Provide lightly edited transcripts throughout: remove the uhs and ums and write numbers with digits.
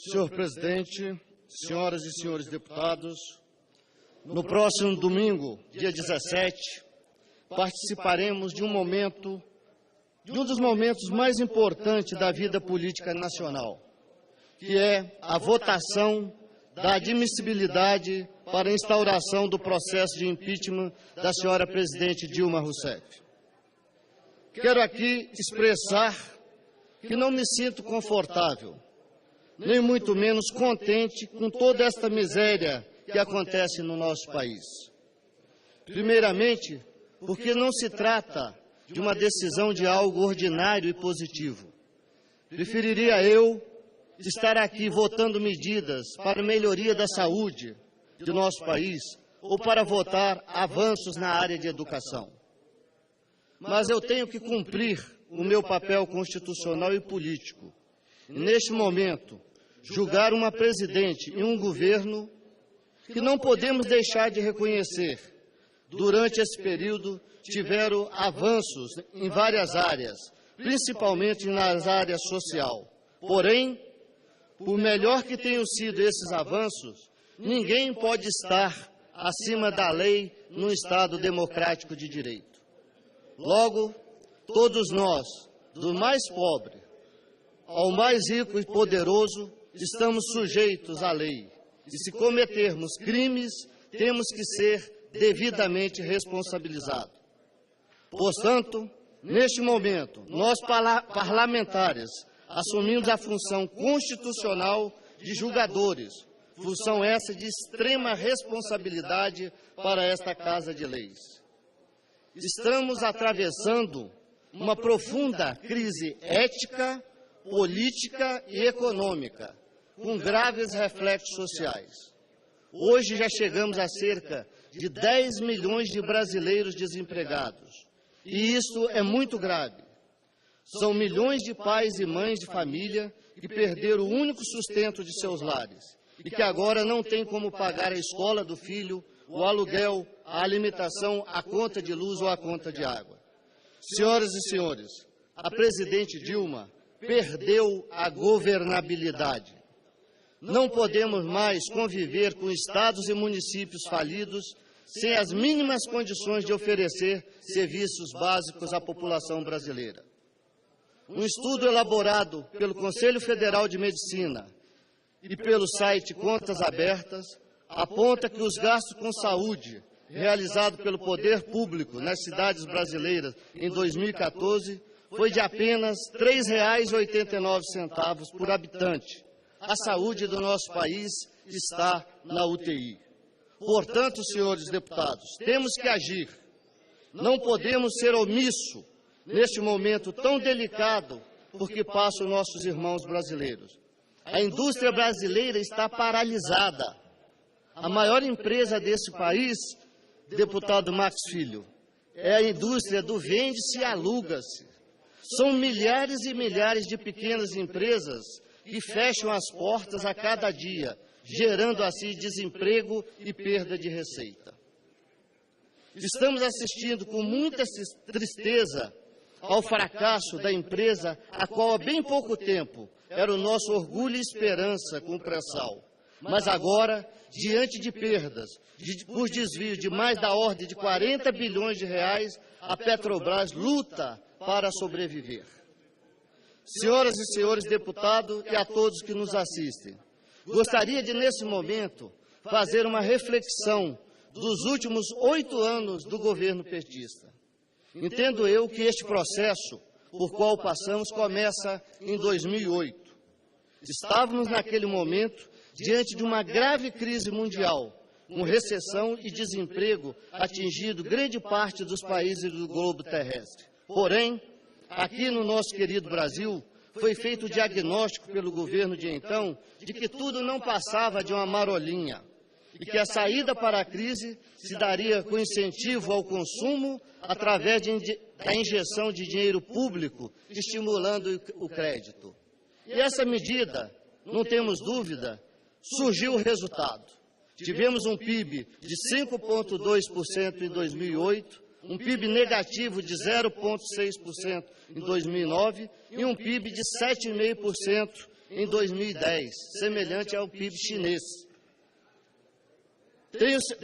Senhor presidente, senhoras e senhores deputados, no próximo domingo, dia 17, participaremos de um dos momentos mais importantes da vida política nacional, que é a votação da admissibilidade para a instauração do processo de impeachment da senhora presidente Dilma Rousseff. Quero aqui expressar que não me sinto confortável, nem muito menos contente com toda esta miséria que acontece no nosso país. Primeiramente, porque não se trata de uma decisão de algo ordinário e positivo. Preferiria eu estar aqui votando medidas para a melhoria da saúde do nosso país ou para votar avanços na área de educação. Mas eu tenho que cumprir o meu papel constitucional e político. E, neste momento, julgar uma presidente e um governo que não podemos deixar de reconhecer. Durante esse período, tiveram avanços em várias áreas, principalmente nas áreas social. Porém, por melhor que tenham sido esses avanços, ninguém pode estar acima da lei num Estado democrático de direito. Logo, todos nós, do mais pobre ao mais rico e poderoso, estamos sujeitos à lei. E se cometermos crimes, temos que ser devidamente responsabilizados. Portanto, neste momento, nós parlamentares assumimos a função constitucional de julgadores, função essa de extrema responsabilidade para esta Casa de Leis. Estamos atravessando uma profunda crise ética, política e econômica, com graves reflexos sociais. Hoje já chegamos a cerca de 10 milhões de brasileiros desempregados, e isso é muito grave. São milhões de pais e mães de família que perderam o único sustento de seus lares e que agora não têm como pagar a escola do filho, o aluguel, a alimentação, a conta de luz ou a conta de água. Senhoras e senhores, a presidente Dilma perdeu a governabilidade. Não podemos mais conviver com estados e municípios falidos sem as mínimas condições de oferecer serviços básicos à população brasileira. Um estudo elaborado pelo Conselho Federal de Medicina e pelo site Contas Abertas aponta que os gastos com saúde realizados pelo poder público nas cidades brasileiras em 2014 foi de apenas R$ 3,89 por habitante. A saúde do nosso país está na UTI. Portanto, senhores deputados, temos que agir. Não podemos ser omissos neste momento tão delicado por que passam nossos irmãos brasileiros. A indústria brasileira está paralisada. A maior empresa desse país, deputado Max Filho, é a indústria do vende-se e aluga-se. São milhares e milhares de pequenas empresas que fecham as portas a cada dia, gerando assim desemprego e perda de receita. Estamos assistindo com muita tristeza ao fracasso da empresa, a qual há bem pouco tempo era o nosso orgulho e esperança com o pré-sal. Mas agora, diante de perdas por desvio de mais da ordem de 40 bilhões de reais, a Petrobras luta para sobreviver. Senhoras e senhores deputados e a todos que nos assistem, gostaria de, nesse momento, fazer uma reflexão dos últimos 8 anos do governo petista. Entendo eu que este processo por qual passamos começa em 2008. Estávamos, naquele momento, diante de uma grave crise mundial, com recessão e desemprego atingindo grande parte dos países do globo terrestre. Porém, aqui no nosso querido Brasil, foi feito o diagnóstico pelo governo de então de que tudo não passava de uma marolinha e que a saída para a crise se daria com incentivo ao consumo através da injeção de dinheiro público, estimulando o crédito. E essa medida, não temos dúvida, surgiu o resultado. Tivemos um PIB de 5,2% em 2008, um PIB negativo de 0,6% em 2009 e um PIB de 7,5% em 2010, semelhante ao PIB chinês.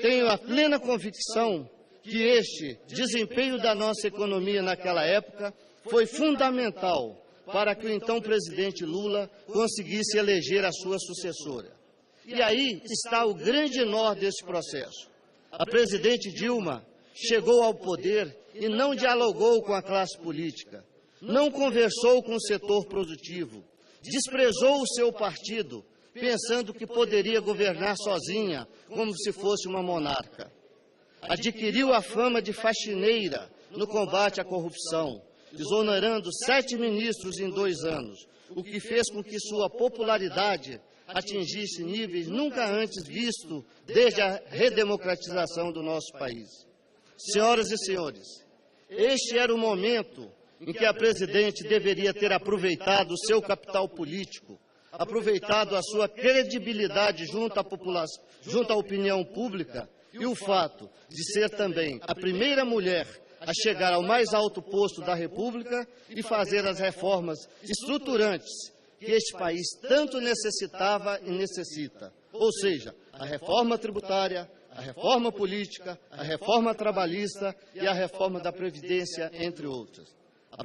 Tenho a plena convicção que este desempenho da nossa economia naquela época foi fundamental para que o então presidente Lula conseguisse eleger a sua sucessora. E aí está o grande nó desse processo. A presidente Dilma chegou ao poder e não dialogou com a classe política, não conversou com o setor produtivo, desprezou o seu partido, pensando que poderia governar sozinha, como se fosse uma monarca. Adquiriu a fama de faxineira no combate à corrupção, exonerando 7 ministros em 2 anos, o que fez com que sua popularidade atingisse níveis nunca antes vistos desde a redemocratização do nosso país. Senhoras e senhores, este era o momento em que a presidente deveria ter aproveitado o seu capital político, aproveitado a sua credibilidade junto à população, junto à opinião pública e o fato de ser também a primeira mulher a chegar ao mais alto posto da República e fazer as reformas estruturantes que este país tanto necessitava e necessita, ou seja, a reforma tributária, a reforma política, a reforma trabalhista e a reforma da Previdência, entre outras. A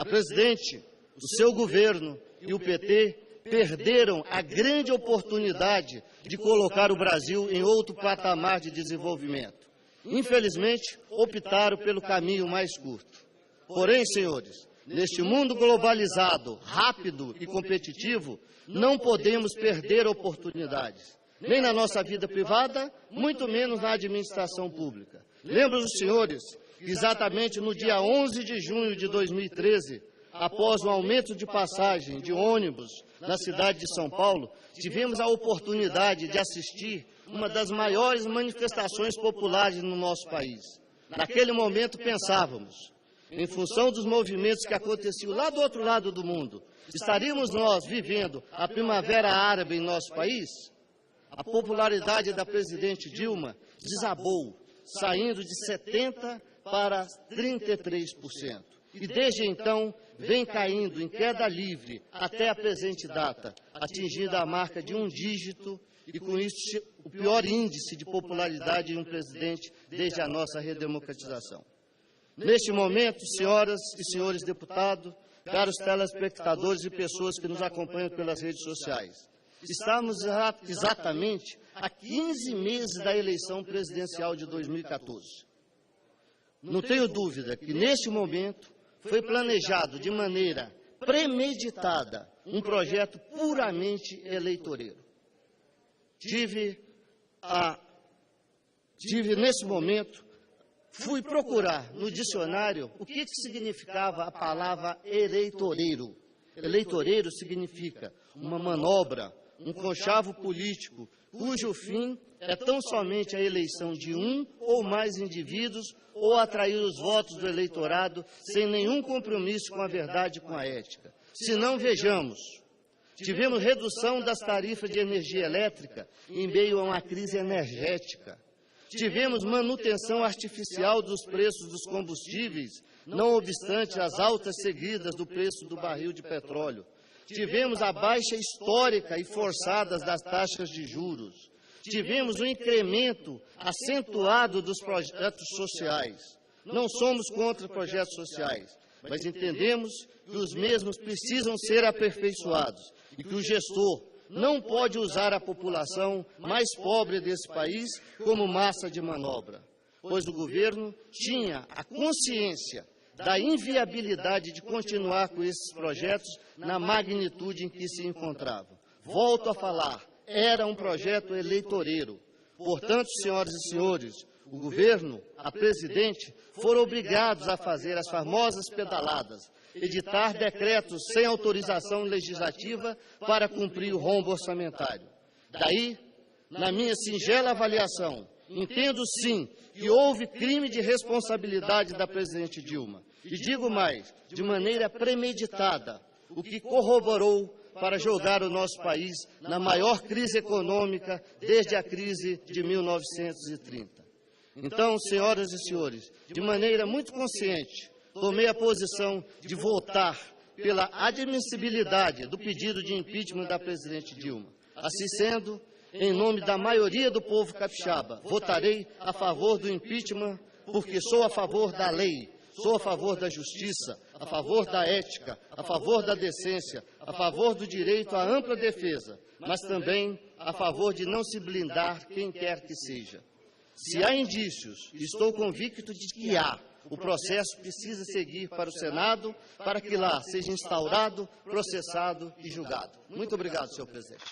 presidente, o seu governo e o PT perderam a grande oportunidade de colocar o Brasil em outro patamar de desenvolvimento. Infelizmente, optaram pelo caminho mais curto. Porém, senhores, neste mundo globalizado, rápido e competitivo, não podemos perder oportunidades, nem na nossa vida privada, muito menos na administração pública. Lembro os senhores que exatamente no dia 11 de junho de 2013, após o aumento de passagem de ônibus na cidade de São Paulo, tivemos a oportunidade de assistir uma das maiores manifestações populares no nosso país. Naquele momento pensávamos, em função dos movimentos que aconteciam lá do outro lado do mundo, estaríamos nós vivendo a primavera árabe em nosso país? A popularidade da presidente Dilma desabou, saindo de 70% para 33%. E desde então vem caindo em queda livre até a presente data, atingindo a marca de 1 dígito e com isso o pior índice de popularidade de um presidente desde a nossa redemocratização. Neste momento, senhoras e senhores deputados, caros telespectadores e pessoas que nos acompanham pelas redes sociais, estamos exatamente a 15 meses da eleição presidencial de 2014. Não tenho dúvida que, neste momento, foi planejado de maneira premeditada um projeto puramente eleitoreiro. Nesse momento, fui procurar no dicionário o que significava a palavra eleitoreiro. Eleitoreiro significa uma manobra, um conchavo político, cujo fim é tão somente a eleição de um ou mais indivíduos ou atrair os votos do eleitorado sem nenhum compromisso com a verdade e com a ética. Se não, vejamos, tivemos redução das tarifas de energia elétrica em meio a uma crise energética. Tivemos manutenção artificial dos preços dos combustíveis, não obstante as altas seguidas do preço do barril de petróleo. Tivemos a baixa histórica e forçada das taxas de juros. Tivemos um incremento acentuado dos projetos sociais. Não somos contra projetos sociais, mas entendemos que os mesmos precisam ser aperfeiçoados e que o gestor não pode usar a população mais pobre desse país como massa de manobra, pois o governo tinha a consciência da inviabilidade de continuar com esses projetos na magnitude em que se encontravam. Volto a falar, era um projeto eleitoreiro. Portanto, senhoras e senhores, o governo, a presidente, foram obrigados a fazer as famosas pedaladas, editar decretos sem autorização legislativa para cumprir o rombo orçamentário. Daí, na minha singela avaliação, entendo sim que houve crime de responsabilidade da presidente Dilma. E digo mais, de maneira premeditada, o que corroborou para jogar o nosso país na maior crise econômica desde a crise de 1930. Então, senhoras e senhores, de maneira muito consciente, tomei a posição de votar pela admissibilidade do pedido de impeachment da presidente Dilma. Assim sendo, em nome da maioria do povo capixaba, votarei a favor do impeachment, porque sou a favor da lei, sou a favor da justiça, a favor da ética, a favor da decência, a favor do direito à ampla defesa, mas também a favor de não se blindar quem quer que seja. Se há indícios, estou convicto de que há, o processo precisa seguir para o Senado, para que lá seja instaurado, processado e julgado. Muito obrigado, senhor presidente.